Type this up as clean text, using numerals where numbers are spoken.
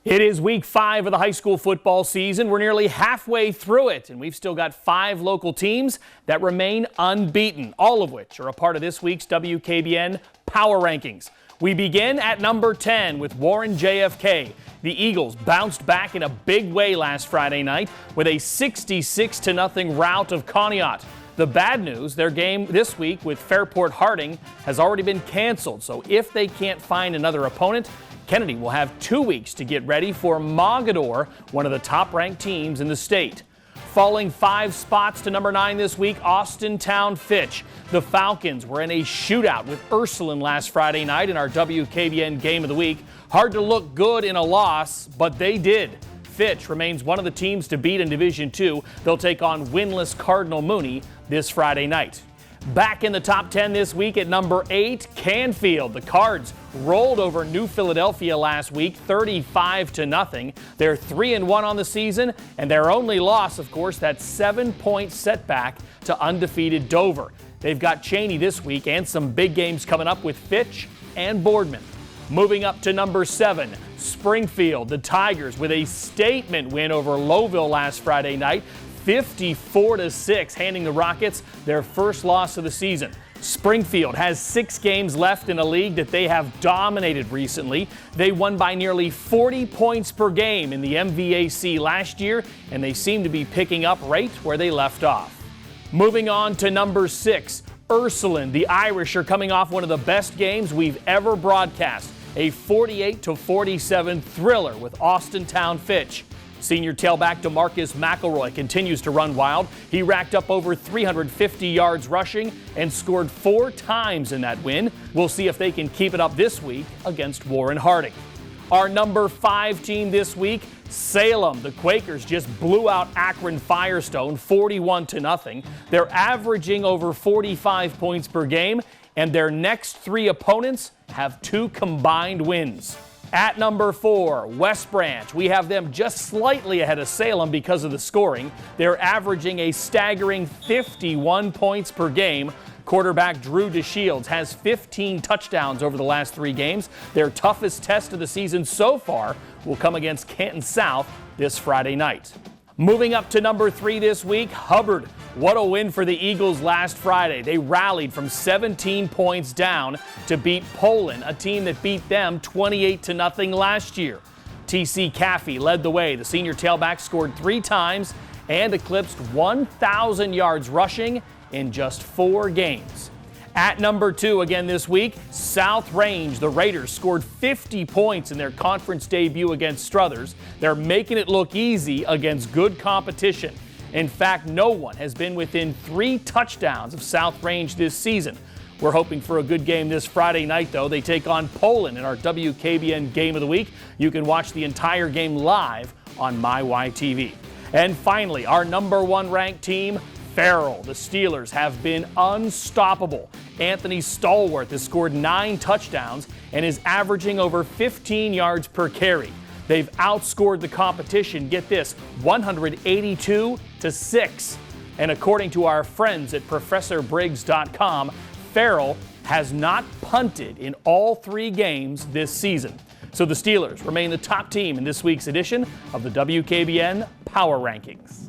It is week 5 of the high school football season. We're nearly halfway through it, and we've still got 5 local teams that remain unbeaten, all of which are a part of this week's WKBN Power Rankings. We begin at number 10 with Warren JFK. The Eagles bounced back in a big way last Friday night with a 66-0 rout of Conneaut. The bad news, their game this week with Fairport Harding has already been canceled, so if they can't find another opponent, Kennedy will have 2 weeks to get ready for Mogador, one of the top-ranked teams in the state. Falling 5 spots to number 9 this week, Austintown Fitch. The Falcons were in a shootout with Ursinus last Friday night in our WKBN Game of the Week. Hard to look good in a loss, but they did. Fitch remains one of the teams to beat in Division II. They'll take on winless Cardinal Mooney this Friday night. Back in the top 10 this week at number 8, Canfield. The Cards rolled over New Philadelphia last week, 35-0. They're 3-1 on the season, and their only loss, of course, that 7-point setback to undefeated Dover. They've got Cheney this week and some big games coming up with Fitch and Boardman. Moving up to number 7, Springfield. The Tigers with a statement win over Lowville last Friday night. 54-6, handing the Rockets their first loss of the season. Springfield has 6 games left in a league that they have dominated recently. They won by nearly 40 points per game in the MVAC last year, and they seem to be picking up right where they left off. Moving on to number 6, Ursuline. The Irish are coming off one of the best games we've ever broadcast, a 48-47 thriller with Austintown Fitch. Senior tailback DeMarcus McElroy continues to run wild. He racked up over 350 yards rushing and scored 4 times in that win. We'll see if they can keep it up this week against Warren Harding. Our number 5 team this week, Salem. The Quakers just blew out Akron Firestone 41-0. They're averaging over 45 points per game, and their next 3 opponents have 2 combined wins. At number 4, West Branch. We have them just slightly ahead of Salem because of the scoring. They're averaging a staggering 51 points per game. Quarterback Drew DeShields has 15 touchdowns over the last 3 games. Their toughest test of the season so far will come against Canton South this Friday night. Moving up to number 3 this week, Hubbard. What a win for the Eagles last Friday. They rallied from 17 points down to beat Poland, a team that beat them 28-0 last year. T.C. Caffey led the way. The senior tailback scored 3 times and eclipsed 1,000 yards rushing in just 4 games. At number 2 again this week, South Range. The Raiders scored 50 points in their conference debut against Struthers. They're making it look easy against good competition. In fact, no one has been within 3 touchdowns of South Range this season. We're hoping for a good game this Friday night, though. They take on Poland in our WKBN Game of the Week. You can watch the entire game live on MyYTV. And finally, our number 1 ranked team, Farrell. The Steelers have been unstoppable. Anthony Stallworth has scored 9 touchdowns and is averaging over 15 yards per carry. They've outscored the competition, get this, 182-6. And according to our friends at ProfessorBriggs.com, Farrell has not punted in all 3 games this season. So the Steelers remain the top team in this week's edition of the WKBN Power Rankings.